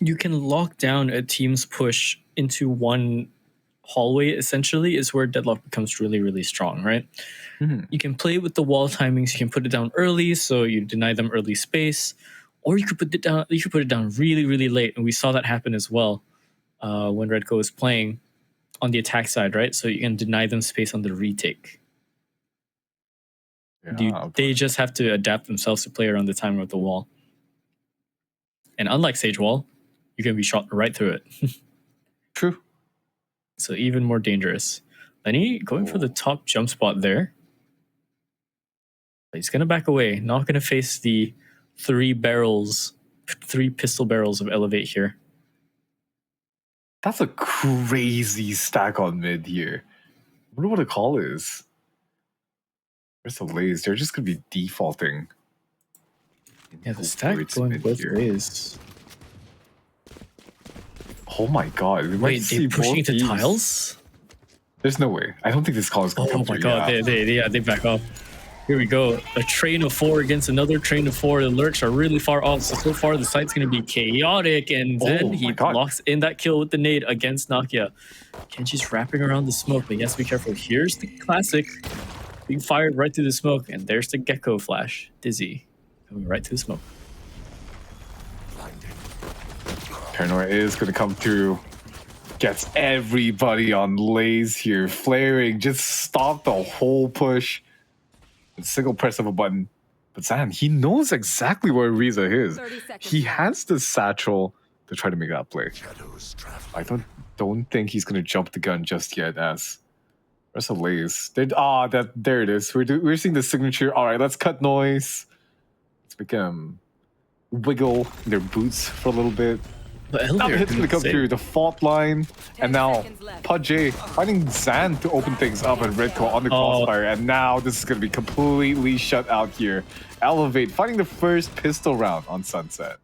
you can lock down a team's push into one hallway, essentially, is where Deadlock becomes really, really strong, right? You can play with the wall timings. You can put it down early, so you deny them early space, or you could put it down. You could put it down really, really late, and we saw that happen as well when Redco was playing on the attack side, right? So you can deny them space on the retake. Yeah, they just have to adapt themselves to play around the timer of the wall. And unlike Sage Wall, you can be shot right through it. True. So even more dangerous. Lenny going for the top jump spot there. He's going to back away. Not going to face the three pistol barrels of Elevate here. That's a crazy stack on mid here. I wonder what the call is. Where's the LaZe? They're just going to be defaulting. Yeah, the stack going both ways. Oh my god. Wait, they're pushing into tiles? There's no way. I don't think this call is going to come through. Oh my god, they back off. Here we go. A train of 4 against another train of 4. The lurks are really far off. So far, the site's going to be chaotic. And then he locks in that kill with the nade against Nakia. Kenji's wrapping around the smoke, but he has to be careful. Here's the classic. Being fired right through the smoke. And there's the Gecko flash. Dizzy. Coming right through the smoke. Paranoia is going to come through. Gets everybody on LaZe here. Flaring. Just stop the whole push. Single press of a button. But Zan, he knows exactly where Riza is. He has the satchel to try to make that play. I don't think he's going to jump the gun just yet, as where's the LaZe? There it is. We're seeing the signature. All right, let's cut noise. Let's make them wiggle in their boots for a little bit. Now the hit's going to come through the fault line. And now Pudge finding Zan to open things up and Redco on the crossfire. And now this is going to be completely shut out here. Elevate finding the first pistol round on Sunset.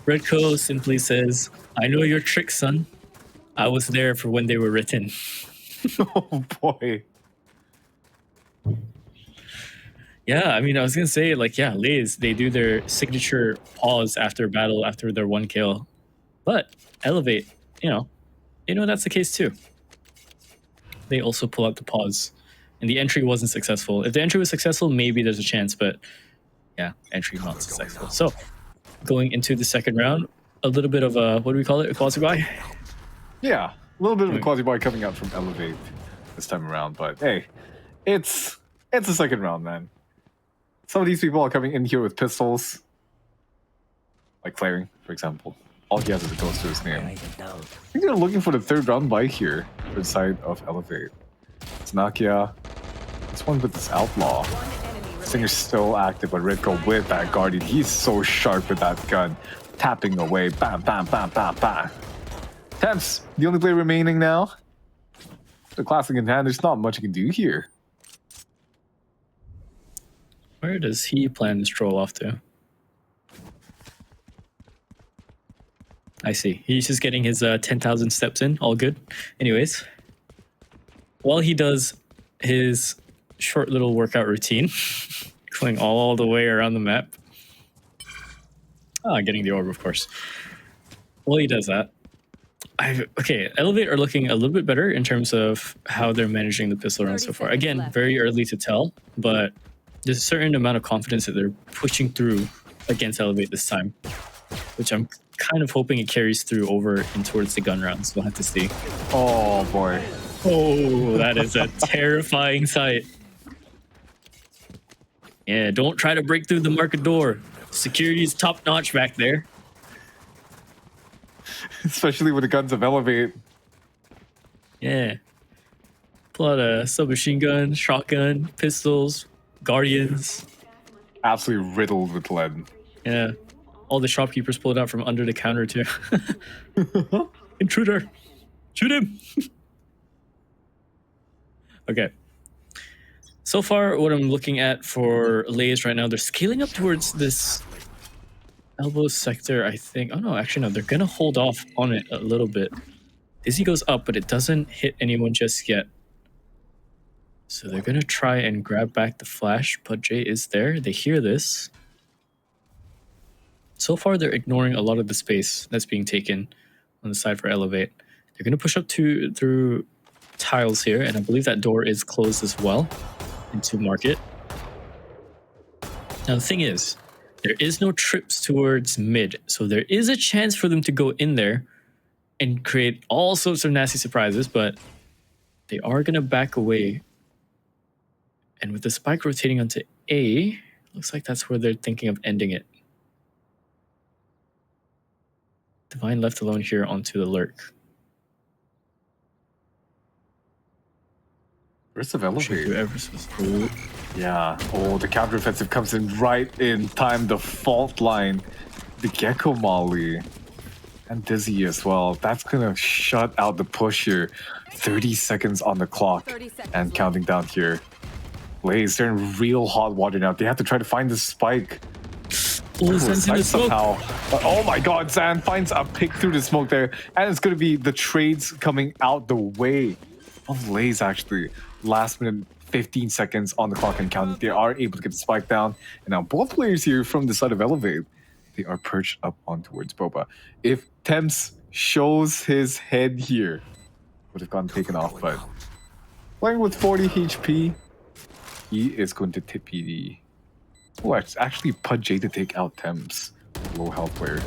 Redco simply says, I know your tricks, son. I was there for when they were written. Oh boy. Yeah, I mean, I was going to say, LaZe, they do their signature pause after battle, after their one kill. But Elevate, that's the case too. They also pull out the pause. And the entry wasn't successful. If the entry was successful, maybe there's a chance. But yeah, entry not successful. So going into the second round, a little bit of a, what do we call it? A quasi-buy? Yeah, a little bit of a quasi-buy coming out from Elevate this time around. But hey, it's the second round, man. Some of these people are coming in here with pistols. Like Flaring, for example. All he has is a ghost to his name. I think they're looking for the third round buy here for the side of Elevate. It's Nakia. This one with this Outlaw. Singer's still active, but Redco with that Guardian. He's so sharp with that gun. Tapping away. Bam, bam, bam, bam, bam. Temps, the only player remaining now. The classic in hand, there's not much you can do here. Where does he plan to stroll off to? I see. He's just getting his 10,000 steps in. All good. Anyways, while he does his short little workout routine, going all the way around the map. Getting the orb, of course. While he does that, Elevate are looking a little bit better in terms of how they're managing the pistol round so far. Again, very early to tell, but there's a certain amount of confidence that they're pushing through against Elevate this time, which I'm kind of hoping it carries through over and towards the gun rounds. We'll have to see. Oh boy. Oh, that is a terrifying sight. Yeah, don't try to break through the market door. Security is top notch back there. Especially with the guns of Elevate. Yeah. Pull out a submachine gun, shotgun, pistols, Guardians. Absolutely riddled with lead. Yeah. All the shopkeepers pulled out from under the counter too. Intruder! Shoot him! Okay. So far, what I'm looking at for LaZe right now, they're scaling up towards this elbow sector, I think. Oh no, actually no, they're gonna hold off on it a little bit. Dizzy goes up, but it doesn't hit anyone just yet. So they're gonna try and grab back the flash. Pudge is there. They hear this. so far they're ignoring a lot of the space that's being taken on the side for Elevate. They're going to push up through tiles here, and I believe that door is closed as well into market. Now the thing is, there is no trips towards mid, so there is a chance for them to go in there and create all sorts of nasty surprises, but they are going to back away. And with the spike rotating onto A, looks like that's where they're thinking of ending it. Divine left alone here onto the lurk. Where's the Elevate? Yeah. Oh, the counter offensive comes in right in time. The fault line, the Gecko Molly, and Dizzy as well. That's gonna shut out the push here. 30 seconds on the clock and counting down here. LaZe, they're in real hot water now. They have to try to find the spike. Oh, somehow. But oh my god, Zan finds a pick through the smoke there. And it's gonna be the trades coming out the way of LaZe actually. Last minute, 15 seconds on the clock and counting. They are able to get the spike down. And now both players here from the side of Elevate, they are perched up on towards Boba. If Temps shows his head here, would have gotten taken off, but playing with 40 HP, he is going to tip PD. Oh, it's actually PUBG to take out Temps, low health player.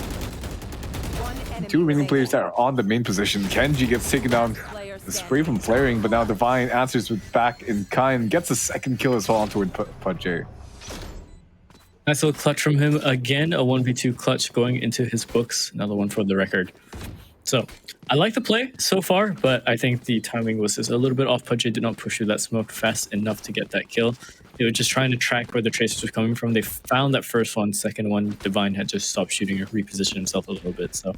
Two remaining players that are on the main position. Kenji gets taken down. The spray from flaring, but now Divine answers with back in kind. Gets a second kill as well on toward PUBG. Nice little clutch from him. Again, a 1v2 clutch going into his books. Another one for the record. So, I like the play so far, but I think the timing was just a little bit off. PUBG did not push through that smoke fast enough to get that kill. They were just trying to track where the tracers were coming from. They found that first one. Second one, Divine had just stopped shooting or repositioned himself a little bit. So,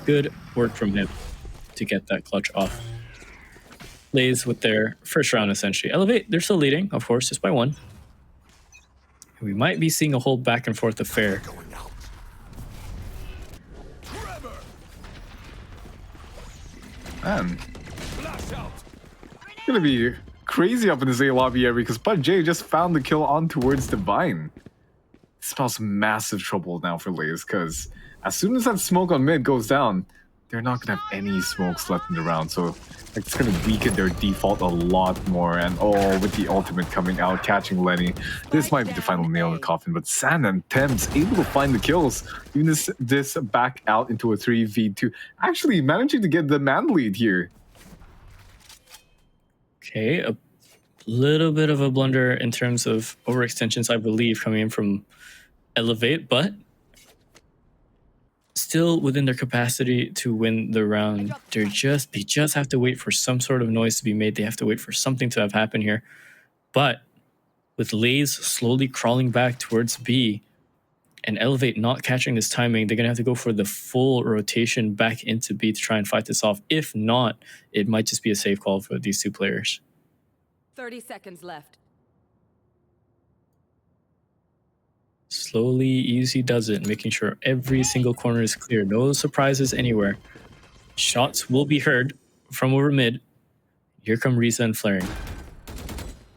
good work from him to get that clutch off. LaZe with their first round, essentially. Elevate, they're still leading, of course, just by one. We might be seeing a whole back and forth affair. Man, it's gonna be crazy up in this A lobby area because PUBG just found the kill on towards Divine. It spells massive trouble now for LaZe because as soon as that smoke on mid goes down, they're not gonna have any smokes left in the round. So it's gonna weaken their default a lot more. And oh, with the ultimate coming out, catching Lenny, this might be the final nail in the coffin. But San and Temps able to find the kills. Even this back out into a 3v2, actually managing to get the man lead here. Okay, a little bit of a blunder in terms of overextensions, I believe, coming in from Elevate, but still within their capacity to win the round. They just have to wait for some sort of noise to be made. They have to wait for something to have happened here. But with LaZe slowly crawling back towards B and Elevate not catching this timing, they're going to have to go for the full rotation back into B to try and fight this off. If not, it might just be a safe call for these two players. 30 seconds left. Slowly, easy does it, making sure every single corner is clear. No surprises anywhere. Shots will be heard from over mid. Here come Risa and Flaring.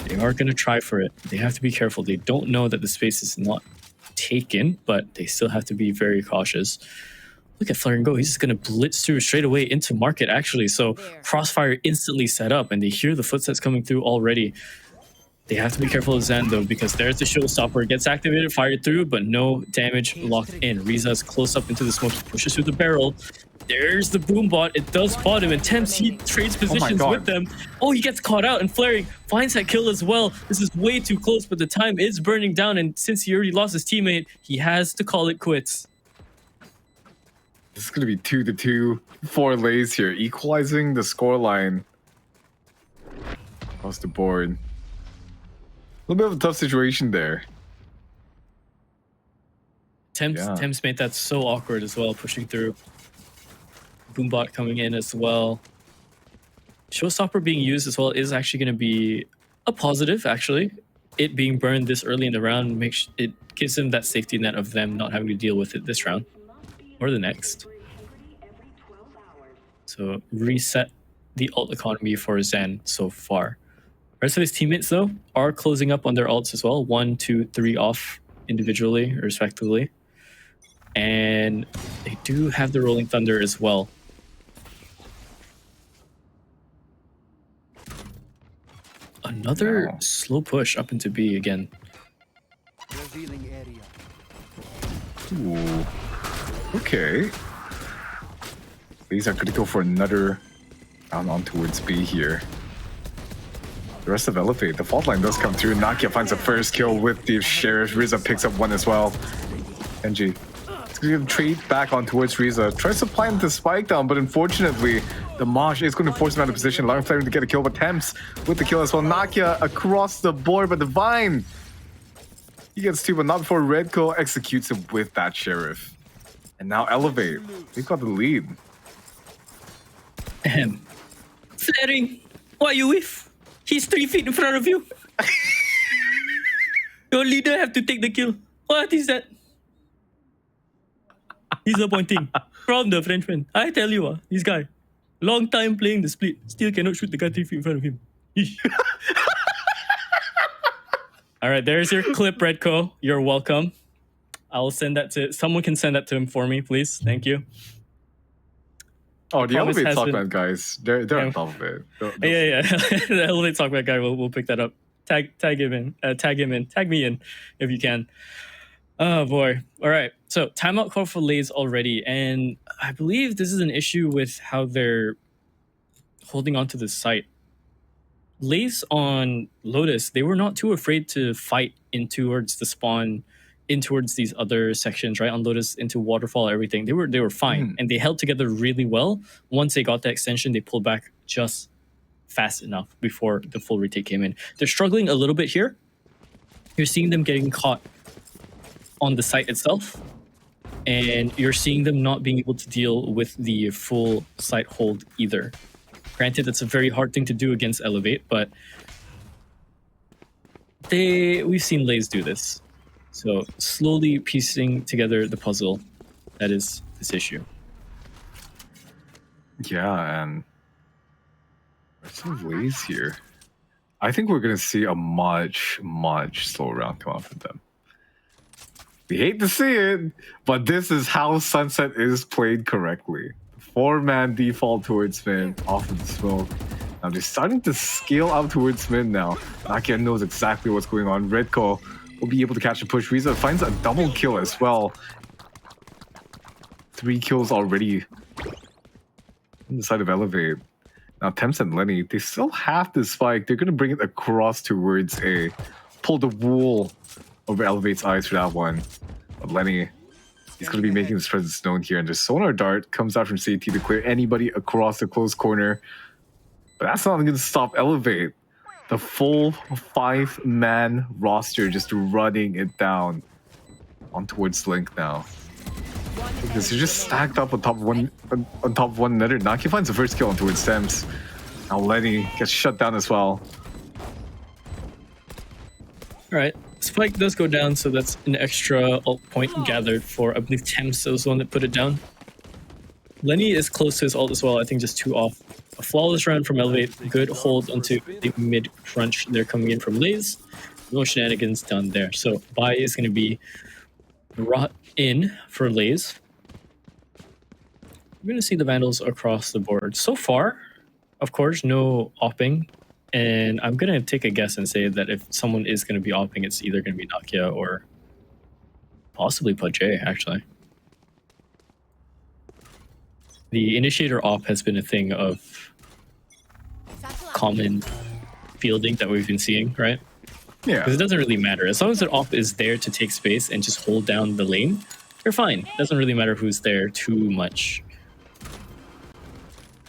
They are going to try for it. They have to be careful. They don't know that the space is not taken, but they still have to be very cautious. Look at Flaring go. He's just going to blitz through straight away into market, actually. So Crossfire instantly set up, and they hear the footsteps coming through already. They have to be careful of Zen, though, because there's the showstopper. It gets activated, fired through, but no damage locked in. Riza's close up into the smoke, pushes through the barrel. There's the boom bot. It does spot him, and Temps, he trades positions with them. Oh, he gets caught out, and Flaring finds that kill as well. This is way too close, but the time is burning down, and since he already lost his teammate, he has to call it quits. This is going to be 2-2 for LaZe here, equalizing the scoreline across the board. A little bit of a tough situation there. Temps made that so awkward as well, pushing through. Boombot coming in as well. Showstopper being used as well is actually going to be a positive, actually. It being burned this early in the round, it gives them that safety net of them not having to deal with it this round or the next. So reset the ult economy for Zen so far. The rest of his teammates, though, are closing up on their ults as well. 1, 2, 3 off individually, respectively. And and they do have the Rolling Thunder as well. Another slow push up into B again. Revealing area. Ooh. Okay. These are going to go for another round on towards B here. The rest of Elevate, the fault line does come through. Nakia finds the first kill with the Sheriff. Riza picks up one as well. NG. It's going to trade back on towards Riza. Tries to plant the spike down, but unfortunately, the Mosh is going to force him out of position, allowing Flaring to get a kill, but Temps with the kill as well. Nakia across the board, but Divine, he gets two, but not before Redco executes him with that Sheriff. And now Elevate, they've got the lead. Flaring, what are you with? He's 3 feet in front of you. Your leader have to take the kill. What is that? Disappointing. From the Frenchman. I tell you, this guy, long time playing the split, still cannot shoot the guy 3 feet in front of him. All right, there's your clip, Redco. You're welcome. I'll send that to someone. Can send that to him for me, please. Thank you. Oh, the Promise Elevate has Talkman been- guys, they're on top of it. Yeah. The Elevate Talkback guy, we'll pick that up. Tag him in. Tag me in if you can. Oh boy. All right. So timeout call for LaZe already, and I believe this is an issue with how they're holding on to the site. LaZe on Lotus, they were not too afraid to fight in towards the spawn, in towards these other sections, right? On Lotus, into Waterfall, everything. They were fine, and they held together really well. Once they got the extension, they pulled back just fast enough before the full retake came in. They're struggling a little bit here. You're seeing them getting caught on the site itself, and you're seeing them not being able to deal with the full site hold either. Granted, that's a very hard thing to do against Elevate, but we've seen LaZe do this. So slowly piecing together the puzzle that is this issue. Yeah, and there's some LaZe here. I think we're going to see a much slower round come out from them. We hate to see it, but this is how Sunset is played correctly. 4-man default towards mid, off of the smoke. Now they're starting to scale out towards mid now. Nakia knows exactly what's going on. Redco will be able to catch a push. Riza finds a double kill as well. 3 kills already on the side of Elevate. Now Temps and Lenny, they still have the spike. They're going to bring it across towards A. Pull the wool over Elevate's eyes for that one. But Lenny, he's going to be making his presence known here. And the Sonar Dart comes out from CT to clear anybody across the close corner. But that's not going to stop Elevate. The full 5-man roster just running it down on towards Link now. This is just stacked up on top of one another. Naki finds the first kill on towards Temps. Now Lenny gets shut down as well. All right, spike does go down, so that's an extra ult point gathered for, I believe, Temps was the one that put it down. Lenny is close to his ult as well, I think just 2 off. A flawless round from Elevate, good hold onto the mid crunch. They're coming in from LaZe. No shenanigans done there. So buy is going to be brought in for LaZe. We're going to see the Vandals across the board. So far, of course, no opping. And I'm going to take a guess and say that if someone is going to be opping, it's either going to be Nakia or possibly Pajay, actually. The initiator op has been a thing of common fielding that we've been seeing, right? Yeah. Because it doesn't really matter. As long as the op is there to take space and just hold down the lane, you're fine. It doesn't really matter who's there too much.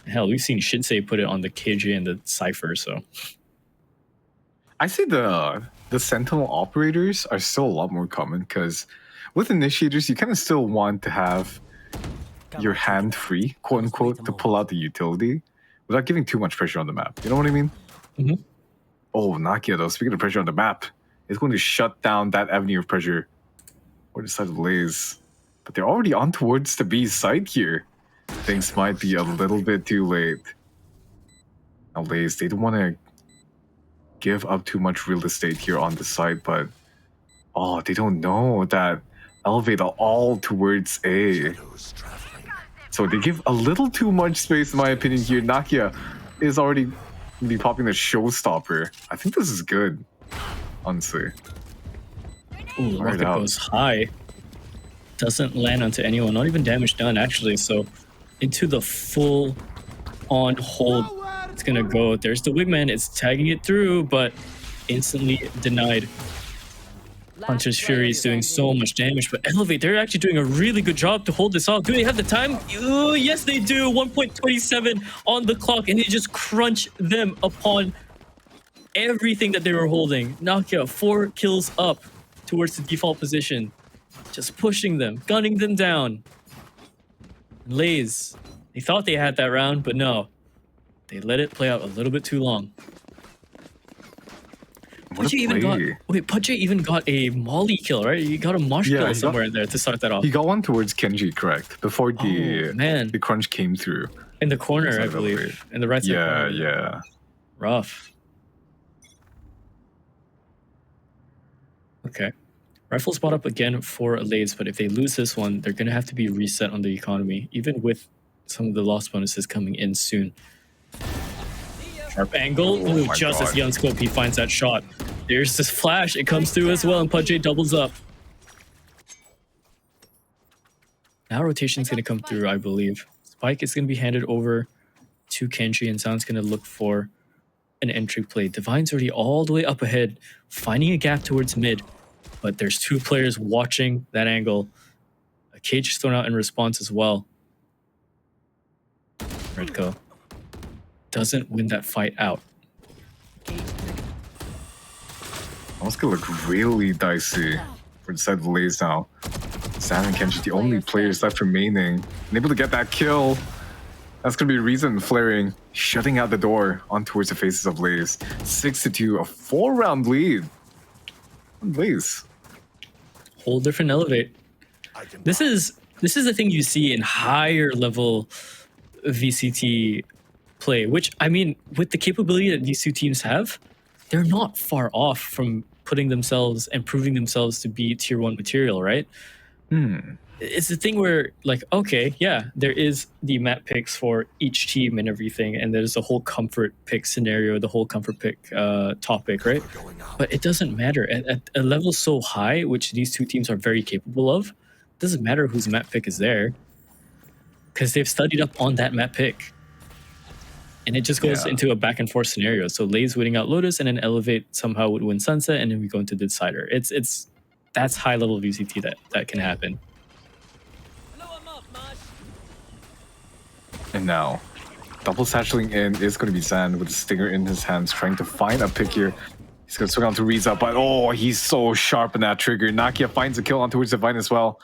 Hell, we've seen Shinsei put it on the KJ and the Cypher, so. I say the Sentinel operators are still a lot more common because with initiators, you kind of still want to have your hand free, quote unquote, to pull out the utility without giving too much pressure on the map. You know what I mean? Mm-hmm. Oh, Nakia, though, speaking of pressure on the map, is going to shut down that avenue of pressure or the side of LaZe. But they're already on towards the B side here. Things might be a little bit too late. Now, LaZe, they don't want to give up too much real estate here on the side, but oh, they don't know that elevate all towards A. So they give a little too much space, in my opinion, here. Nakia is already be popping the showstopper. I think this is good, honestly. Ooh, Right rocket out. goes high. Doesn't land onto anyone, not even damage done, actually. So into the full on hold, it's gonna go. There's the wingman, it's tagging it through, but instantly denied. Hunter's Fury is doing so much damage, but Elevate, they're actually doing a really good job to hold this off. Do they have the time? Yes, they do. 1.27 on the clock, and they just crunch them upon everything that they were holding. Nakia, 4 kills up towards the default position. Just pushing them, gunning them down. LaZe, they thought they had that round, but no. They let it play out a little bit too long. What Pudgy a even got play. Pudgy even got a Molly kill, right? He got a mosh Yeah, kill he somewhere in there to start that off. He got one towards Kenji, correct? Before the Oh, man. the crunch came through. In the corner, I Inside of believe. Elevate. In the right side Yeah, corner. yeah. Rough. Okay. Rifle spot up again for LaZe, but if they lose this one, they're going to have to be reset on the economy, even with some of the loss bonuses coming in soon. Sharp angle. Oh Ooh, my just as God. the unscope, he finds that shot. There's this flash. It comes through as well, and Pudgy doubles up. Now rotation's going to come through, I believe. Spike is going to be handed over to Kenji, and Sound's going to look for an entry play. Divine's already all the way up ahead, finding a gap towards mid, but there's 2 players watching that angle. A cage is thrown out in response as well. Redco doesn't win that fight out. Almost gonna look really dicey for the side of LaZe now. Sam and Kenji, the only players left remaining, and able to get that kill. That's gonna be a reason flaring, shutting out the door on towards the faces of LaZe. 6-2, a 4-round lead. LaZe. Whole different elevate. This is the thing you see in higher level VCT play, which, I mean, with the capability that these 2 teams have, they're not far off from putting themselves and proving themselves to be tier 1 material, right? It's the thing where, like, okay, yeah, there is the map picks for each team and everything, and there's the whole comfort pick scenario, the whole comfort pick topic, right? But it doesn't matter. At a level so high, which these 2 teams are very capable of, it doesn't matter whose map pick is there, because they've studied up on that map pick. And it just goes into a back and forth scenario. So LaZe winning out Lotus, and then Elevate somehow would win Sunset, and then we go into Decider. That's high level VCT that can happen. And now, double satcheling in is going to be Zan with a stinger in his hands, trying to find a pick here. He's going to swing on to Riza, but oh, he's so sharp in that trigger. Nakia finds a kill on towards Divine as well.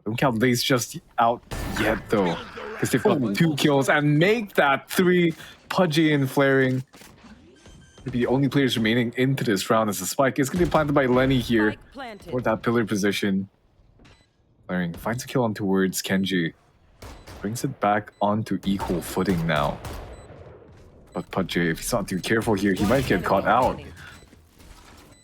Don't count LaZe just out yet, though, because they've got 2 kills and make that 3. Pudgy and flaring. Maybe the only players remaining into this round as the spike is going to be planted by Lenny here Spike planted. for that pillar position. Flaring finds a kill on towards Kenji. Brings it back onto equal footing now. But Pudgy, if he's not too careful here, he might get caught out.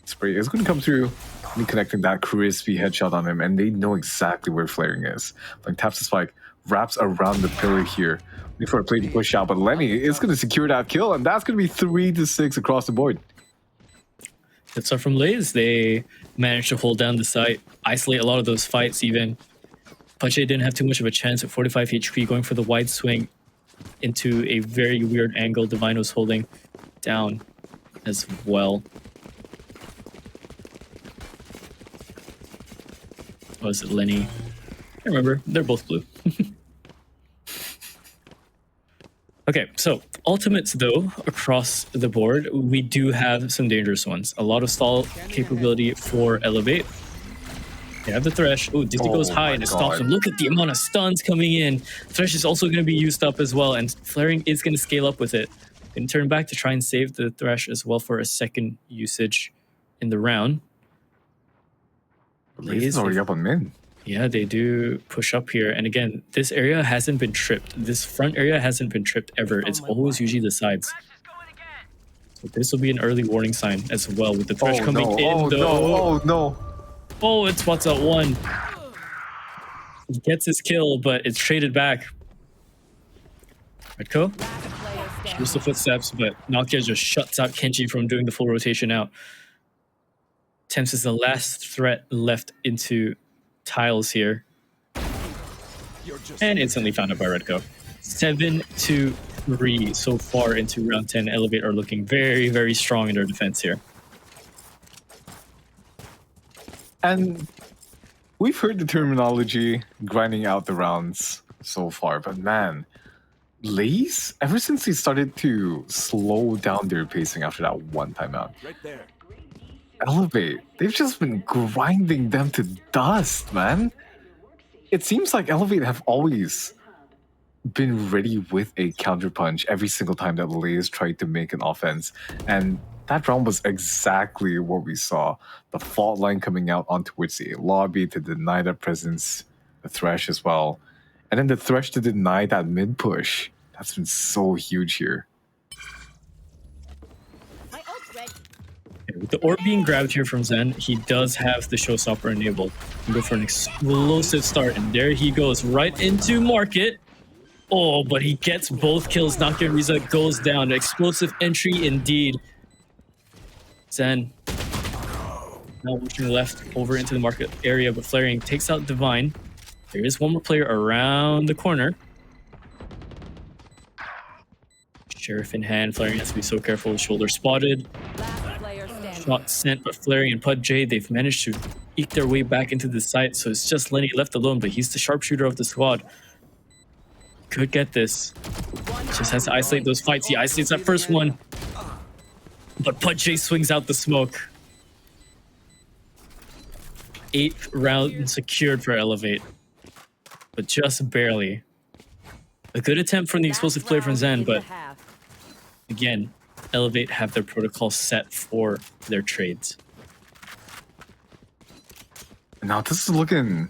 Spray is going to come through, and connecting that crispy headshot on him, and they know exactly where flaring is. Like taps the spike, wraps around the pillar here. Waiting for a play to push out, but Lenny is going to secure that kill, and that's going to be 3-6 across the board. Good stuff from LaZe. They managed to hold down the site, isolate a lot of those fights even. Pudgy didn't have too much of a chance at 45 HP, going for the wide swing into a very weird angle. Divine was holding down as well. Was it Lenny? I remember. They're both blue. Okay, so ultimates though, across the board, we do have some dangerous ones. A lot of stall capability for Elevate. They have the Thresh. Oh, Dizzy goes high and it stops him. Look at the amount of stuns coming in. Thresh is also going to be used up as well, and Flaring is going to scale up with it. And turn back to try and save the Thresh as well for a second usage in the round. LaZe is already up on mid. Yeah, they do push up here. And again, this area hasn't been tripped. This front area hasn't been tripped ever. It's always usually the sides. So this will be an early warning sign as well with the Thresh coming in, though. Oh no! Oh, it's what's up one. He gets his kill, but it's traded back. Redco hears the footsteps, but Nokia just shuts out Kenji from doing the full rotation out. Temps is the last threat left into tiles here. And instantly found out by Redco. 7-3 so far into round 10. Elevate are looking very, very strong in their defense here. And we've heard the terminology grinding out the rounds so far, but man, LaZe, ever since they started to slow down their pacing after that one timeout, Right there. Elevate, they've just been grinding them to dust, man. It seems like Elevate have always been ready with a counterpunch every single time that LaZe tried to make an offense. And that round was exactly what we saw. The fault line coming out on towards the lobby to deny that presence, the Thresh as well. And then the Thresh to deny that mid push. That's been so huge here. With the orb being grabbed here from Zen, he does have the showstopper enabled. He can go for an explosive start, and there he goes right into market. Oh, but he gets both kills. Nokia and Riza goes down. Explosive entry indeed. Zen now pushing left over into the market area, but Flaring takes out Divine. There is one more player around the corner. Sheriff in hand. Flaring has to be so careful. Shoulder spotted. Shot sent, but Flaring and Pud J, they've managed to eke their way back into the site, so it's just Lenny left alone, but he's the sharpshooter of the squad. Could get this. Just has to isolate those fights. He isolates that first one, but Pud J swings out the smoke. 8th round secured for Elevate, but just barely. A good attempt from the explosive play from Zen, but again, Elevate have their protocol set for their trades. Now this is looking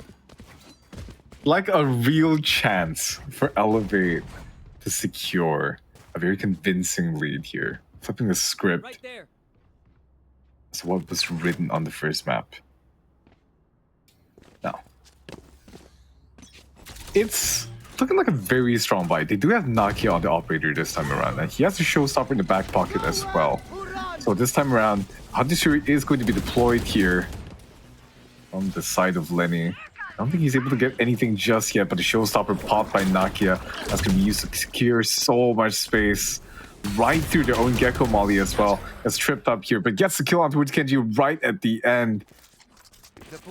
like a real chance for Elevate to secure a very convincing lead here. Flipping the script. Right there. So what was written on the first map. Now, it's looking like a very strong buy. They do have Nakia on the operator this time around, and he has a showstopper in the back pocket as well. So this time around, Hadishiri is going to be deployed here on the side of Lenny. I don't think he's able to get anything just yet, but the showstopper popped by Nakia. That's going to be used to secure so much space right through their own Gecko Molly as well. Gets tripped up here, but gets the kill on towards Kenji right at the end.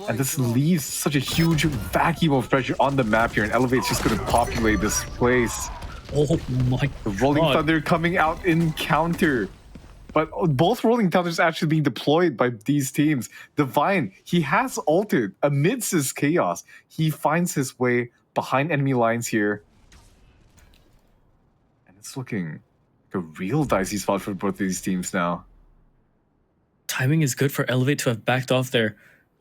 And this leaves such a huge vacuum of pressure on the map here, and Elevate's just going to populate this place. Oh my The Rolling God. Thunder coming out in counter. But both Rolling Thunders actually being deployed by these teams. Divine, he has ulted amidst his chaos. He finds his way behind enemy lines here. And it's looking like a real dicey spot for both of these teams now. Timing is good for Elevate to have backed off there.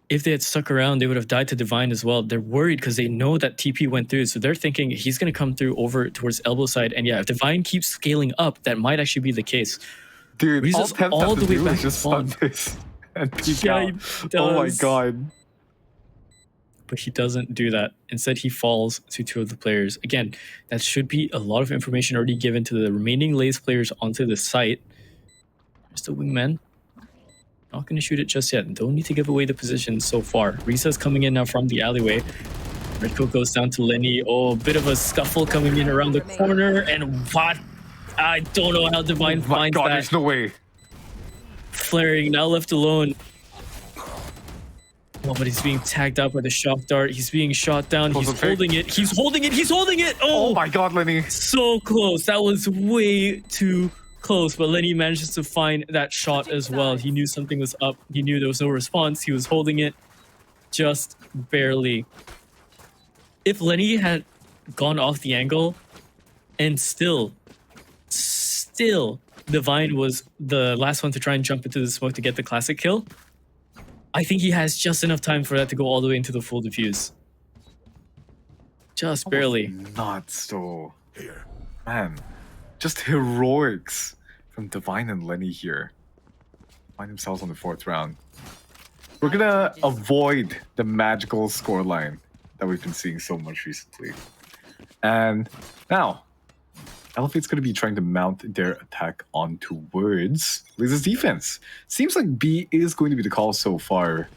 If they had stuck around, they would have died to Divine as well. They're worried because they know that TP went through, so they're thinking he's going to come through over towards elbow side. And yeah, if Divine keeps scaling up, that might actually be the case. Dude, He's all just Temps all have the to way do back is just on. stun this and peek Yeah, out. he Oh my does. god. But he doesn't do that. Instead, he falls to 2 of the players. Again, that should be a lot of information already given to the remaining LaZe players onto the site. There's the wingman. Not going to shoot it just yet. Don't need to give away the position so far. Risa's coming in now from the alleyway. Redco goes down to Lenny. Oh, a bit of a scuffle coming in around the corner. And what? I don't know how Divine My finds god, that. there's no way. Flaring, now left alone. Oh, but he's being tagged out by the shock dart. He's being shot down. Close He's the fake. holding it. He's holding it. He's holding it. Oh, Oh my god, Lenny. so close. That was way too close. But Lenny manages to find that shot as well. He knew something was up. He knew there was no response. He was holding it just barely. If Lenny had gone off the angle and still Divine was the last one to try and jump into the smoke to get the classic kill, I think he has just enough time for that to go all the way into the full defuse. Just barely. Nuts, though. Man, just heroics from Divine and Lenny here. Find themselves on the 4th round. We're gonna avoid the magical scoreline that we've been seeing so much recently. And now, Elevate's gonna be trying to mount their attack on towards LaZe's defense. Seems like B is going to be the call so far.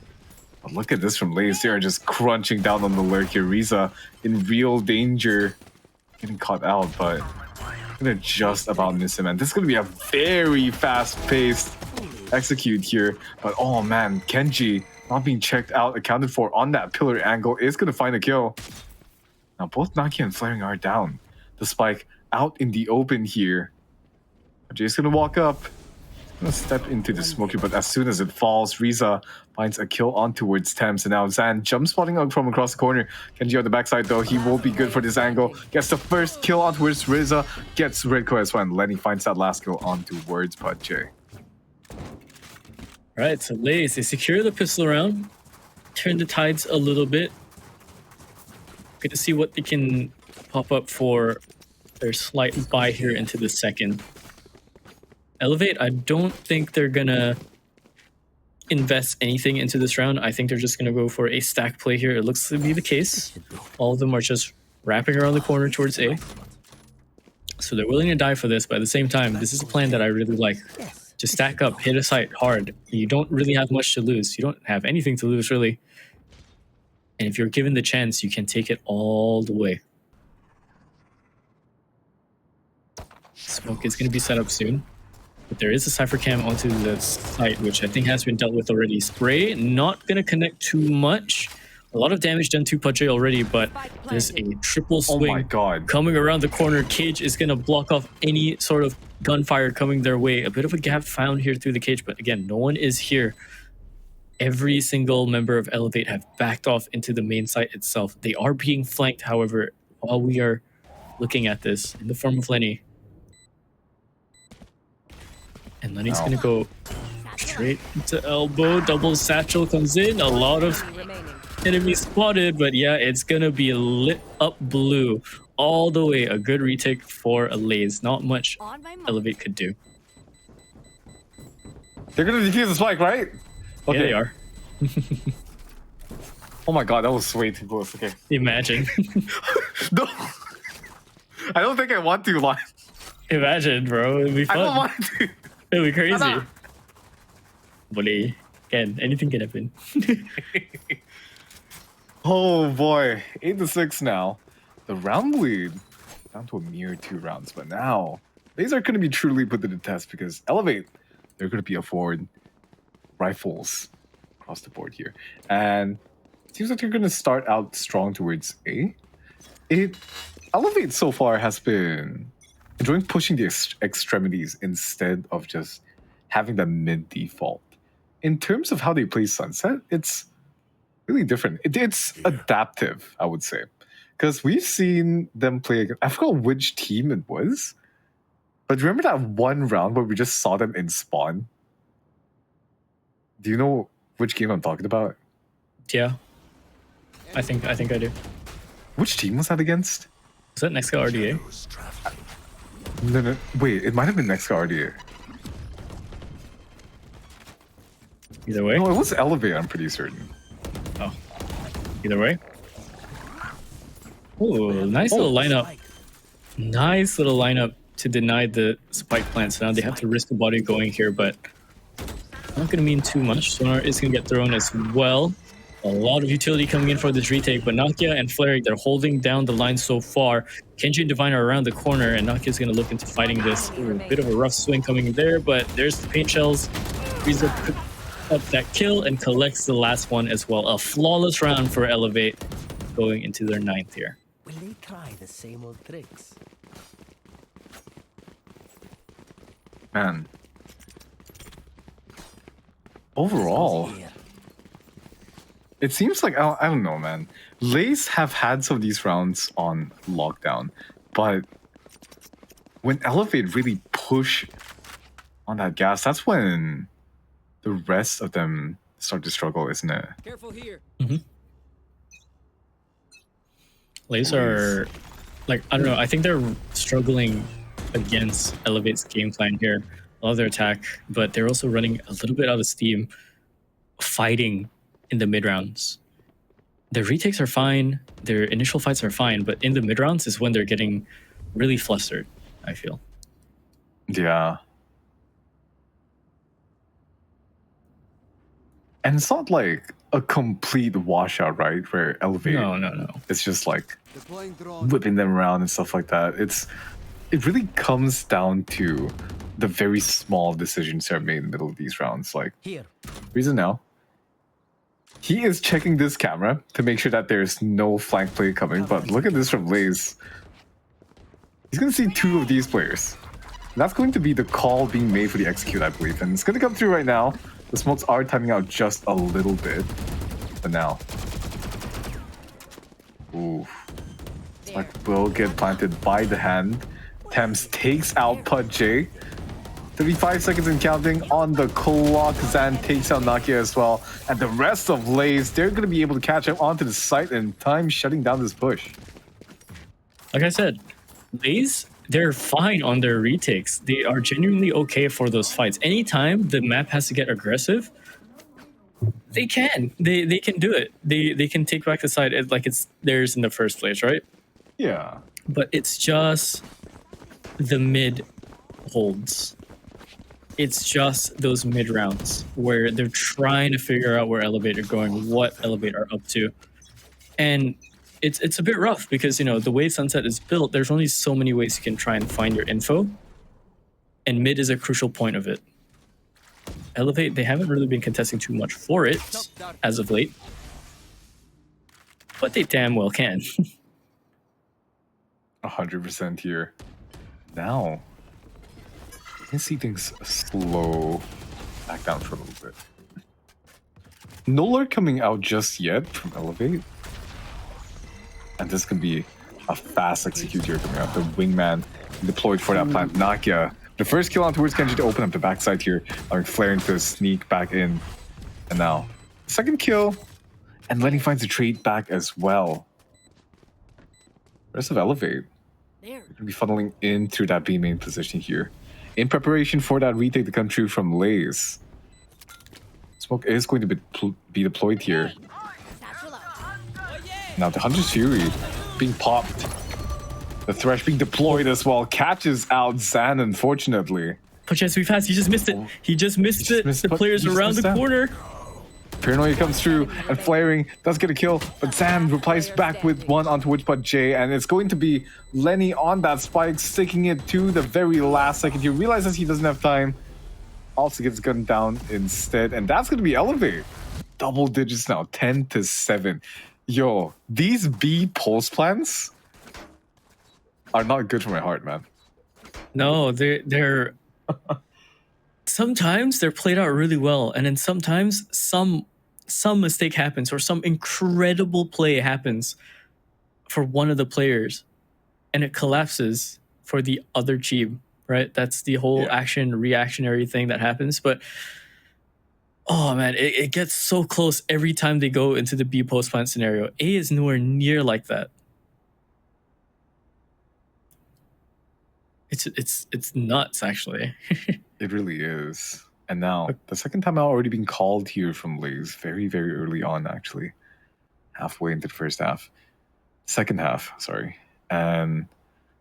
But look at this from LaZe. They are just crunching down on the lurk here. Riza in real danger, getting caught out, but gonna just about miss him. And this is gonna be a very fast-paced execute here. But oh man, Kenji not being checked out, accounted for on that pillar angle, is gonna find a kill. Now both Naki and Flaring are down. The spike out in the open here. Jay's gonna walk up. Gonna step into the smoky, but as soon as it falls, Riza finds a kill on towards Thames. And now Zan jump spotting out from across the corner. Kenji on the backside though, he will be good for this angle. Gets the first kill on towards Riza. Gets Redco as well, and Lenny finds that last kill on towards Jay. Right, so LaZe, they secure the pistol round, turn the tides a little bit. Get to see what they can pop up for their slight buy here into the second. Elevate, I don't think they're gonna invest anything into this round. I think they're just gonna go for a stack play here. It looks to be the case. All of them are just wrapping around the corner towards A. So they're willing to die for this, but at the same time, this is a plan that I really like. Just stack up, hit a site hard. You don't really have much to lose. You don't have anything to lose, really. And if you're given the chance, you can take it all the way. Smoke is going to be set up soon. But there is a Cypher Cam onto the site, which I think has been dealt with already. Spray, not going to connect too much. A lot of damage done to Pudge already, but there's a triple swing Oh my god. coming around the corner. Cage is going to block off any sort of gunfire coming their way. A bit of a gap found here through the cage, but again, no one is here. Every single member of Elevate have backed off into the main site itself. They are being flanked, however, while we are looking at this in the form of Lenny. And Lenny's going to go straight to elbow. Double satchel comes in. A lot of enemies spotted, but yeah, it's going to be lit up blue all the way. A good retake for a LaZe. Not much Elevate could do. They're gonna defuse the spike, right? Okay. Yeah, they are. Oh my god, that was way too close. Okay. Imagine. No. I don't think I want to lie. Imagine, bro. It'd be I fun. don't want to. It'd be crazy. Nah. Bully. Again, anything can happen. Oh boy. 8-6 now. The round lead down to a mere 2 rounds, but now these are going to be truly put to the test because Elevate, they're going to be afford rifles across the board here. And it seems like they're going to start out strong towards A. Elevate so far has been enjoying pushing the extremities instead of just having the mid default. In terms of how they play Sunset, it's really different. It's adaptive, I would say. Because we've seen them play, I forgot which team it was, but remember that one round where we just saw them in spawn? Do you know which game I'm talking about? Yeah. I think I do. Which team was that against? Was that next guy RDA? No, wait, it might have been next RDA. Either way. No, it was Elevate, I'm pretty certain. Oh. Either way. Oh, nice little lineup. Nice little lineup to deny the spike plant. So now they have to risk a body going here, but not going to mean too much. Sonar is going to get thrown as well. A lot of utility coming in for this retake, but Nakia and Flare, they're holding down the line so far. Kenji and Divine are around the corner, and Nakia's going to look into fighting this. Ooh, a bit of a rough swing coming there, but there's the paint shells. Riza picks up that kill and collects the last one as well. A flawless round for Elevate going into their 9th here. Will they try the same old tricks? Man. Overall, it seems like, I don't know, man. LaZe have had some of these rounds on lockdown, but when Elevate really push on that gas, that's when the rest of them start to struggle, isn't it? Careful here. LaZe are, like, I don't know, I think they're struggling against Elevate's game plan here. Love their attack, but they're also running a little bit out of steam, fighting in the mid rounds. Their retakes are fine, their initial fights are fine, but in the mid rounds is when they're getting really flustered, I feel. Yeah. And it's not like a complete washout, right? Where Elevate No. it's just like whipping them around and stuff like that. It really comes down to the very small decisions that are made in the middle of these rounds. Like, Here. reason now, he is checking this camera to make sure that there's no flank play coming. But look at this from LaZe. He's going to see two of these players. And that's going to be the call being made for the execute, I believe. And it's going to come through right now. The smokes are timing out just a little bit. But now. Ooh. Spike will get planted by the hand. Thames takes out PUBG. 35 seconds and counting on the clock. Zan takes out Nakia as well. And the rest of LaZe, they're going to be able to catch up onto the site in time, shutting down this push. Like I said, LaZe, they're fine on their retakes. They are genuinely okay for those fights. Anytime the map has to get aggressive, they can. They can do it. They can take back the side like it's theirs in the first place, right? Yeah. But it's just the mid holds. It's just those mid rounds where they're trying to figure out where Elevate are going, what Elevate are up to. And it's a bit rough because, you know, the way Sunset is built, there's only so many ways you can try and find your info. And mid is a crucial point of it. Elevate, they haven't really been contesting too much for it as of late. But they damn well can. 100% here. Now, you can see things slow back down for a little bit. No alert coming out just yet from Elevate. And this can be a fast execute here coming out. The wingman deployed for that plant. Nakia, the first kill on towards Kenji to open up the backside here. Flaring to sneak back in. And now, second kill. And Lenny finds a trade back as well. Rest of Elevate. They're going to be funneling in through that B main position here. In preparation for that retake to come true from LaZe. Smoke is going to be deployed here. Now the Hunter's Fury being popped. The Thresh being deployed as well. Catches out Zan, unfortunately. But yes, we've had. He just missed it. He just missed it. The players around the corner. Paranoia comes through and Flaring does get a kill, but Zan replies back with one onto Witchbutt J, and it's going to be Lenny on that spike, sticking it to the very last second. He realizes he doesn't have time. Also gets gunned down instead, and that's going to be Elevate. Double digits now, 10-7. Yo, these B pulse plans are not good for my heart, man. No, they're sometimes they're played out really well, and then sometimes some mistake happens or some incredible play happens for one of the players, and it collapses for the other team. Right? That's the whole action reactionary thing that happens. But oh man, it gets so close every time they go into the B post plant scenario. A is nowhere near like that. It's nuts, actually. It really is. And now, the second time out already being called here from LaZe, very, very early on, actually. Halfway into the first half. Second half, sorry. And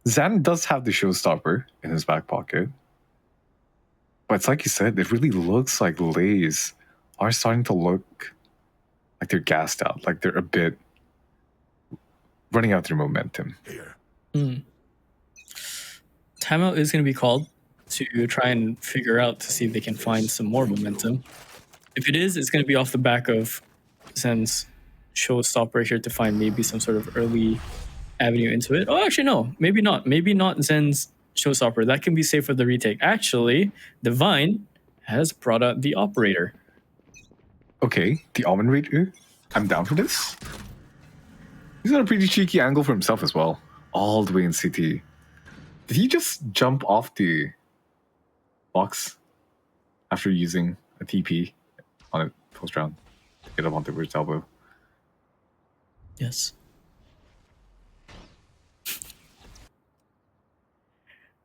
Zan does have the showstopper in his back pocket. But it's like you said, it really looks like LaZe are starting to look like they're gassed out, like they're a bit running out their momentum. Timeout is going to be called to try and figure out to see if they can find some more momentum. If it is, it's going to be off the back of Zen's showstopper here to find maybe some sort of early avenue into it. Oh, actually, no. Maybe not. Maybe not Zen's showstopper. That can be saved for the retake. Actually, Divine has brought out the operator. Okay, the Almond Raider. I'm down for this. He's got a pretty cheeky angle for himself as well. All the way in CT. Did he just jump off the box after using a TP on a post round to get up onto Ridge elbow? Yes.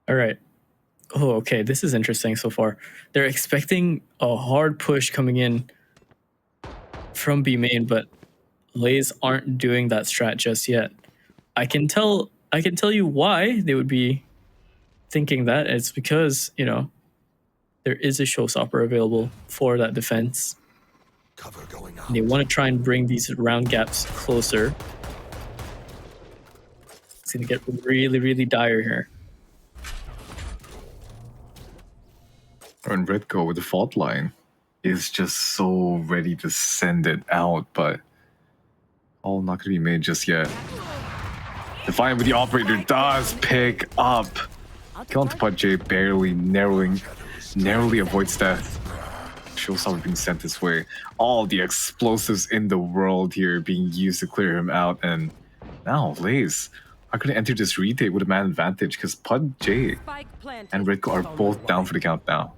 All right. Oh, okay. This is interesting so far. They're expecting a hard push coming in from B main, but LaZe aren't doing that strat just yet. I can tell you why they would be thinking that. It's because, you know, there is a showstopper available for that defense. Cover going out. And they want to try and bring these round gaps closer. It's going to get really, really dire here. And Redco with the fault line is just so ready to send it out, but all not going to be made just yet. Defiant with the operator does pick up. Kill onto Pud J, barely narrowly avoids death. Showstopper being sent this way. All the explosives in the world here being used to clear him out, and now LaZe are going to enter this retake with a man advantage because Pud J Spike planted. and Redco are both down for the count now.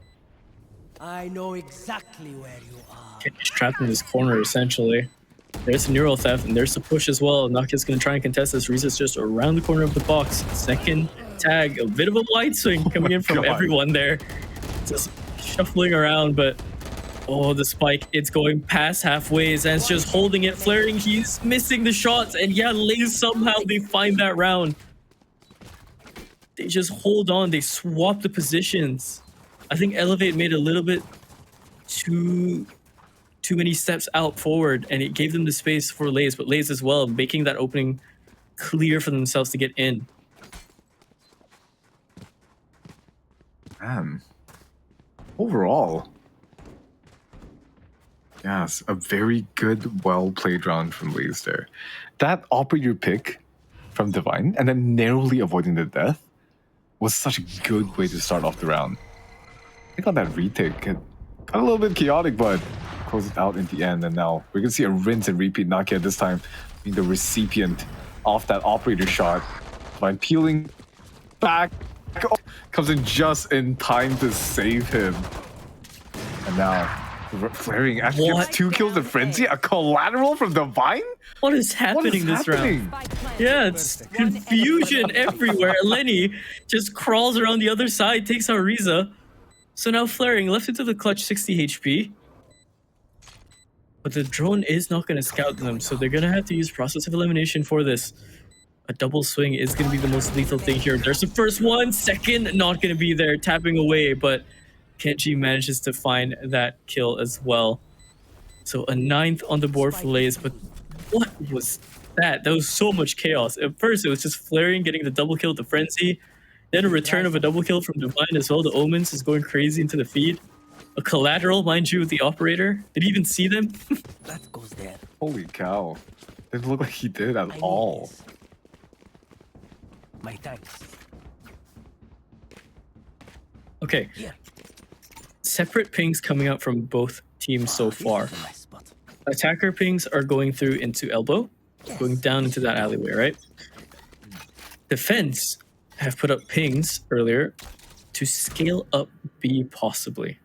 I know exactly where you are. He's trapped in this corner, essentially. There's a neural theft, and there's the push as well. Naka's going to try and contest this. Riza's just around the corner of the box. Second tag, a bit of a wide swing coming in from God. everyone there. Just shuffling around, but oh, the spike, it's going past halfway. Zan's just holding it, flaring. He's missing the shots, and yeah, LaZe somehow they find that round. They just hold on. They swap the positions. I think Elevate made a little bit too many steps out forward, and it gave them the space for LaZe, but LaZe as well, making that opening clear for themselves to get in. Man, overall, yes, a very good, well-played round from LaZe there. That operator pick from Divine and then narrowly avoiding the death was such a good way to start off the round. I think on that retake, it got a little bit chaotic, but closed it out in the end, and now we're gonna see a rinse and repeat. Nakia this time being the recipient of that operator shot. Divine peeling back, comes in just in time to save him. And now, flaring actually gets What? 2 kills in Frenzy, a collateral from Divine? What is happening this round? Spike planted. Yeah, it's confusion everywhere. Lenny just crawls around the other side, takes out Riza. So now flaring left into the clutch 60 HP. But the drone is not going to scout them, so they're going to have to use process of elimination for this. A double swing is going to be the most lethal thing here. There's the first one, second not going to be there, tapping away, but Kenji manages to find that kill as well. So a 9th on the board for LaZe, but what was that? That was so much chaos. At first, it was just flaring, getting the double kill with the Frenzy. Then a return of a double kill from Divine as well. The Omens is going crazy into the feed. A collateral, mind you, with the operator. Did he even see them? That goes there. Holy cow. Didn't look like he did at I need all. this. My thanks. Okay, Here. separate pings coming out from both teams so far. This is a nice spot. Attacker pings are going through into elbow, going down into that alleyway, right? Defense have put up pings earlier to scale up B possibly.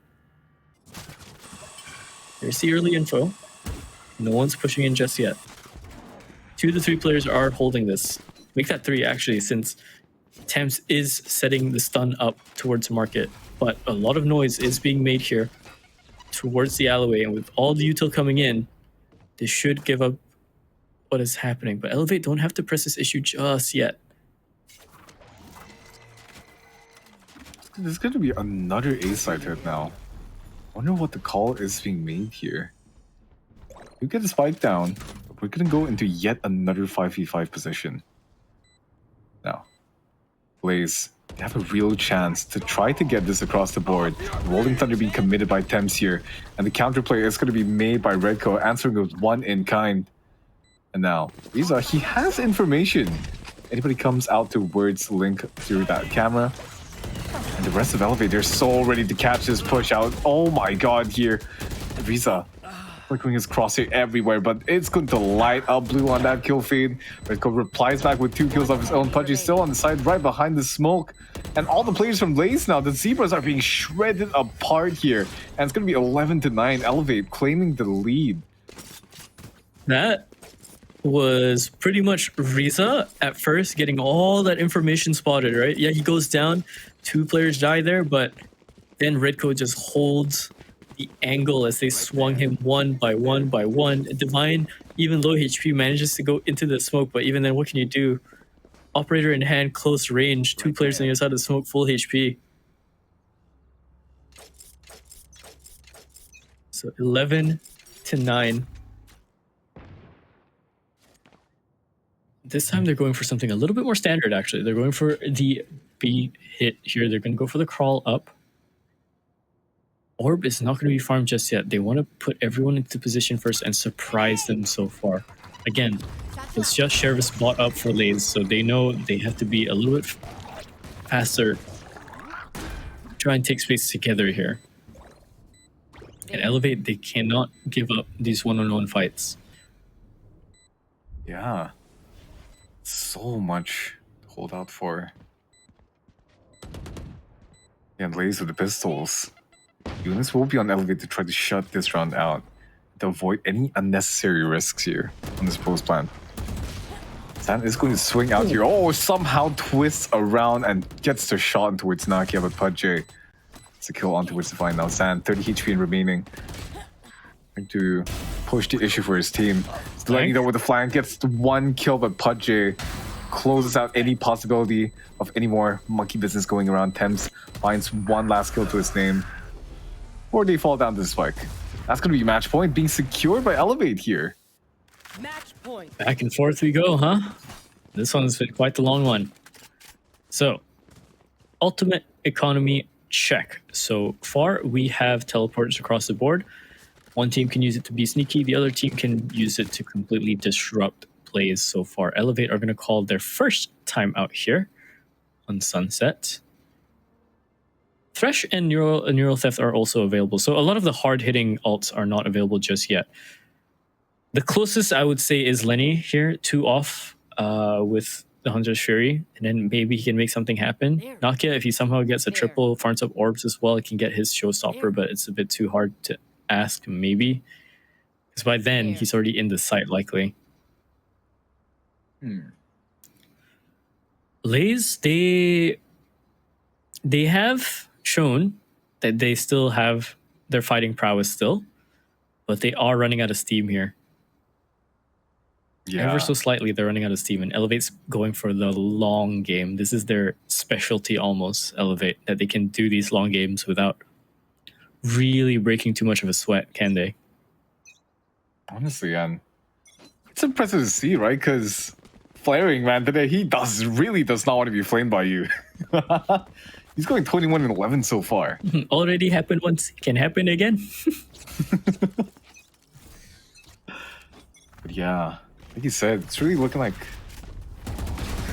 There's the early info. No one's pushing in just yet. 2 to 3 players are holding this. Make that 3 actually, since Thames is setting the stun up towards market. But a lot of noise is being made here towards the alleyway, and with all the util coming in, they should give up what is happening. But Elevate don't have to press this issue just yet. There's going to be another A-side hit now. Wonder what the call is being made here. You get the spike down, but we're going to go into yet another 5v5 position. Now, LaZe, they have a real chance to try to get this across the board. Rolling Thunder being committed by Thames here, and the counterplay is going to be made by Redco, answering with 1 in kind. And now, Riza, he has information. Anybody comes out to words link through that camera. And the rest of Elevate, they're so ready to catch this push out. Oh my god, here. Riza flickering his crosshair everywhere, but it's going to light up blue on that kill feed. Redco replies back with 2 kills of his own. Pudgy's still on the side right behind the smoke. And all the players from LaZe now, the Zebras are being shredded apart here. And it's going to be 11 to 9. Elevate claiming the lead. That was pretty much Riza at first getting all that information spotted, right? Yeah, he goes down, 2 players die there, but then Redco just holds the angle as they swung him one by one by one. Divine, even low HP, manages to go into the smoke, but even then, what can you do? Operator in hand, close range, two players on the other side of the smoke, full HP. So 11-9. This time they're going for something a little bit more standard, actually. They're going for the B hit here. They're going to go for the crawl up. Orb is not going to be farmed just yet. They want to put everyone into position first and surprise them so far. Again, it's just Sheriff's bought up for LaZe, so they know they have to be a little bit faster. Try and take space together here. And Elevate, they cannot give up these one-on-one fights. Yeah. So much to hold out for. And LaZe with the pistols. Units will be on Elevate to try to shut this round out, to avoid any unnecessary risks here on this post plan. Zan is going to swing out here. Oh, somehow twists around and gets the shot towards Nakia, but Pudge. It's a kill on towards Divine now. Zan, 30 HP in remaining. Trying to push the issue for his team. Lining though with the flank, gets one kill, but Pudge closes out any possibility of any more monkey business going around. Thames finds one last kill to his name. Or they fall down to the spike. That's going to be match point being secured by Elevate here. Match point. Back and forth we go, huh? This one's been quite the long one. So, ultimate economy check. So far, we have teleporters across the board. One team can use it to be sneaky. The other team can use it to completely disrupt plays so far. Elevate are going to call their first time out here on Sunset. Thresh and Neural Theft are also available. So a lot of the hard-hitting ults are not available just yet. The closest I would say is Lenny here, 2 off with the Hunter's Fury. And then maybe he can make something happen. Nakia, if he somehow gets a triple, farms up orbs as well, he can get his showstopper, but it's a bit too hard to ask, maybe. Because by then, he's already in the site, likely. LaZe, they have shown that they still have their fighting prowess still, but they are running out of steam here. Yeah. Ever so slightly, they're running out of steam, and Elevate's going for the long game. This is their specialty almost, Elevate, that they can do these long games without really breaking too much of a sweat, can they? Honestly, and it's impressive to see, right? Because Flaring, man, today he really does not want to be flamed by you. He's going 21-11 so far. Already happened once, can happen again. But yeah, like you said, it's really looking like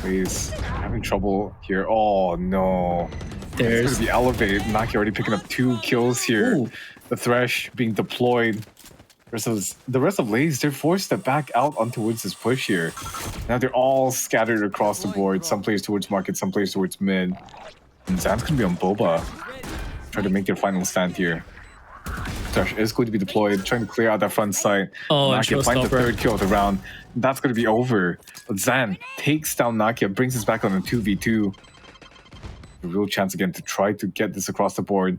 he's having trouble here. Oh no. There's the Elevate. Naki already picking up 2 kills here. Ooh. The Thresh being deployed. The rest of LaZe, they're forced to back out on towards this push here. Now they're all scattered across the board. Some players towards market, some players towards mid. And Zan's gonna be on Boba. Try to make their final stand here. Thresh is going to be deployed, trying to clear out that front side. Oh, Nakia finds the 3rd kill of the round. That's going to be over. But Zan takes down Nakia, brings us back on a 2v2. A real chance again to try to get this across the board.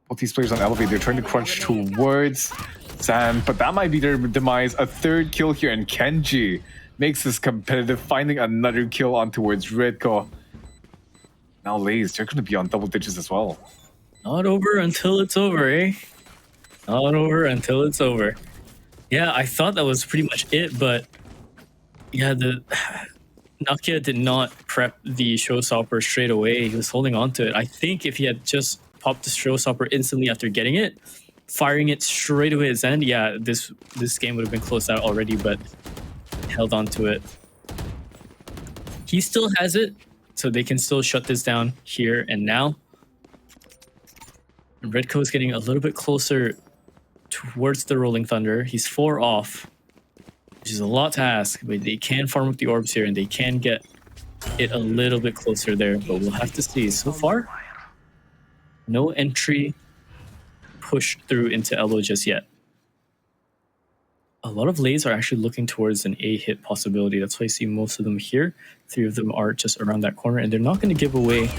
Both these players on Elevate, they're trying to crunch towards Zan, but that might be their demise. A 3rd kill here, and Kenji makes this competitive, finding another kill on towards Redko. Now LaZe, they're going to be on double digits as well. Not over until it's over, eh? Not over until it's over. Yeah, I thought that was pretty much it, but yeah, the Nakia did not prep the showstopper straight away. He was holding on to it. I think if he had just popped the showstopper instantly after getting it, firing it straight away at Zen, yeah, this game would have been closed out already, but held on to it. He still has it, so they can still shut this down here and now. Redco is getting a little bit closer towards the Rolling Thunder. He's 4 off, which is a lot to ask, but they can farm up the orbs here and they can get it a little bit closer there, but we'll have to see. So far, no entry push through into elbow just yet. A lot of LaZe are actually looking towards an A hit possibility. That's why I see most of them here. 3 of them are just around that corner, and they're not going to give away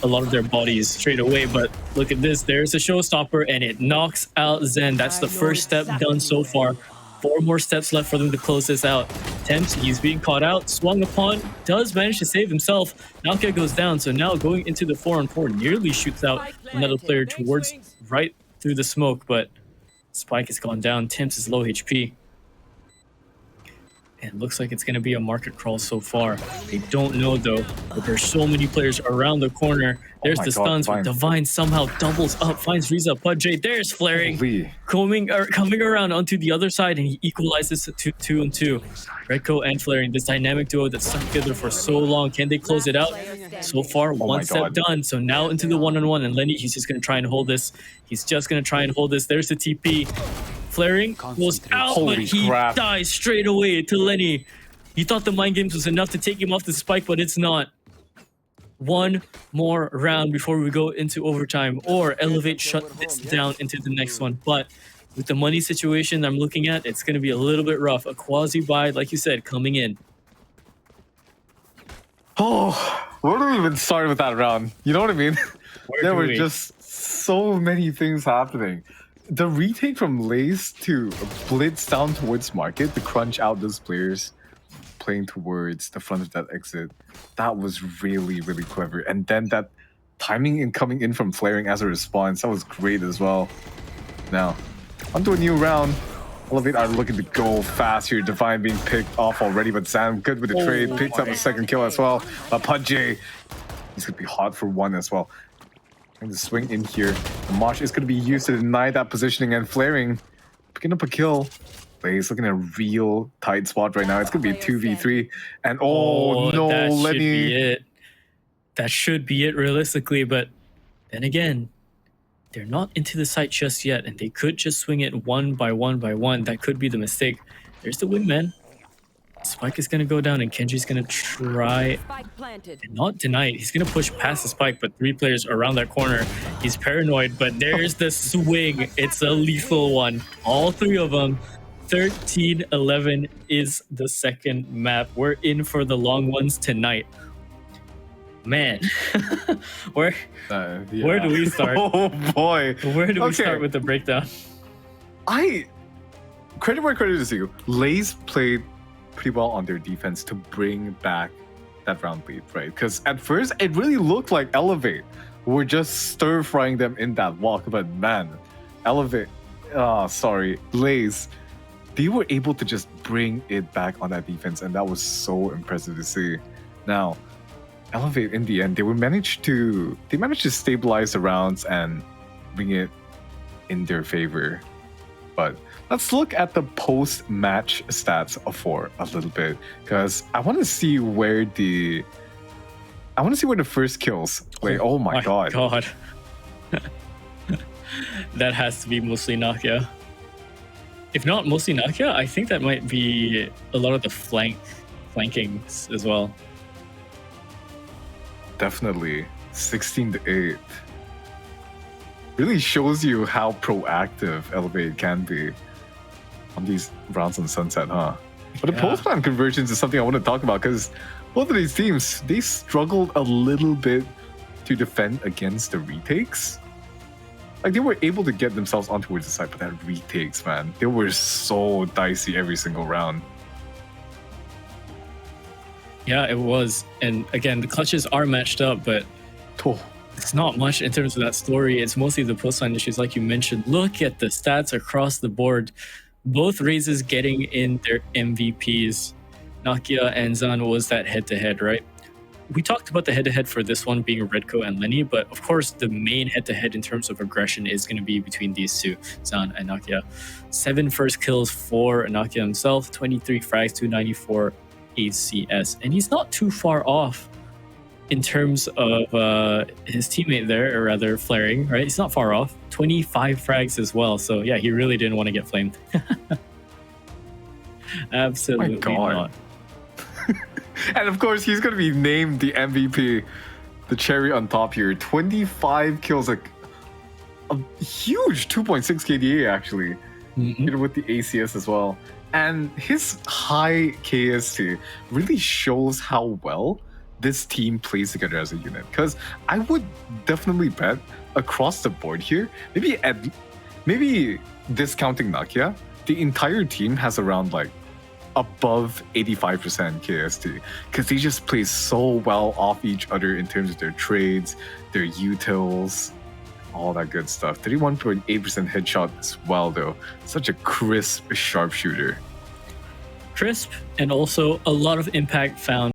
a lot of their bodies straight away. But look at this. There's a showstopper, and it knocks out Zen. That's the first step done so far. 4 more steps left for them to close this out. Temps, he's being caught out, swung upon, does manage to save himself. Nakia goes down, so now going into the 4-on-4, nearly shoots out another player towards right through the smoke, but Spike has gone down. Temps is low HP. And it looks like it's going to be a market crawl so far. They don't know, though, but there's so many players around the corner. There's the stuns, but Divine somehow doubles up, finds Riza Pudjay. There's Flaring coming around onto the other side, and he equalizes to 2-on-2. Redco and Flaring, this dynamic duo that's stuck together for so long. Can they close it out? So far, one step done. So now into the 1-on-1, and Lenny, he's just going to try and hold this. He's just going to try and hold this. There's the TP. Flaring goes out, but he dies straight away to Lenny. He thought the mind games was enough to take him off the spike, but it's not. One more round before we go into overtime, or Elevate shut this down into the next one. But with the money situation I'm looking at, it's going to be a little bit rough. A quasi-buy, like you said, coming in. Oh, where do we even start with that round? You know what I mean? There were just so many things happening. The retake from LaZe to blitz down towards market to crunch out those players playing towards the front of that exit, that was really, really clever. And then that timing in coming in from Flaring as a response, that was great as well. Now, onto a new round. Elevate are looking to go fast here. Divine being picked off already, but Sam good with the trade. Picks up a second kill as well. Pudjay, he's going to be hot for 1 as well. Trying to swing in here. The Marsh is going to be used to deny that positioning, and Flaring picking up a kill. LaZe looking at a real tight spot right now. It's going to be a 2v3. And oh no, that Lenny. Should be it. That should be it realistically, but then again, they're not into the site just yet, and they could just swing it 1 by 1 by 1. That could be the mistake. There's the wingman. Spike is going to go down, and Kenji's going to try and not deny it. He's going to push past the spike, but 3 players around that corner. He's paranoid, but there's the swing. It's a lethal one. All 3 of them. 13-11 is the second map. We're in for the long ones tonight. Man, where do we start? Oh boy. Where do we start with the breakdown? Credit where credit is due. LaZe played pretty well on their defense to bring back that round lead, right? Because at first it really looked like Elevate were just stir-frying them in that walk, but man, LaZe, they were able to just bring it back on that defense, and that was so impressive to see. Now, Elevate in the end, they managed to stabilize the rounds and bring it in their favor. But let's look at the post-match stats for a little bit, because I want to see where the first kills play. Oh my god. That has to be mostly Nakia. If not mostly Nakia, I think that might be a lot of the flankings as well. Definitely 16-8. Really shows you how proactive Elevate can be on these rounds on Sunset, huh? But the post-plan conversions is something I want to talk about, because both of these teams, they struggled a little bit to defend against the retakes. Like, they were able to get themselves on towards the side, but that retakes, man, they were so dicey every single round. Yeah, it was. And again, the clutches are matched up, but it's not much in terms of that story. It's mostly the post-line issues, like you mentioned. Look at the stats across the board. Both raises getting in their MVPs. Nakia and Zan was that head-to-head, right? We talked about the head-to-head for this one being Redco and Lenny, but of course the main head-to-head in terms of aggression is going to be between these two, Zan and Nakia. 7 first kills for Nakia himself, 23 frags, 294 ACS, and he's not too far off in terms of his teammate there, or rather Flaring, right? He's not far off. 25 frags as well, so yeah, he really didn't want to get flamed. Absolutely not. And of course, he's going to be named the MVP, the cherry on top here. 25 kills, like a huge 2.6 KDA actually, with the ACS as well. And his high KST really shows how well this team plays together as a unit. Because I would definitely bet across the board here, maybe discounting Nakia, the entire team has around like above 85% KST, because they just play so well off each other in terms of their trades, their utils, all that good stuff. 31.8% headshot as well, though. Such a crisp sharpshooter. Crisp, and also a lot of impact found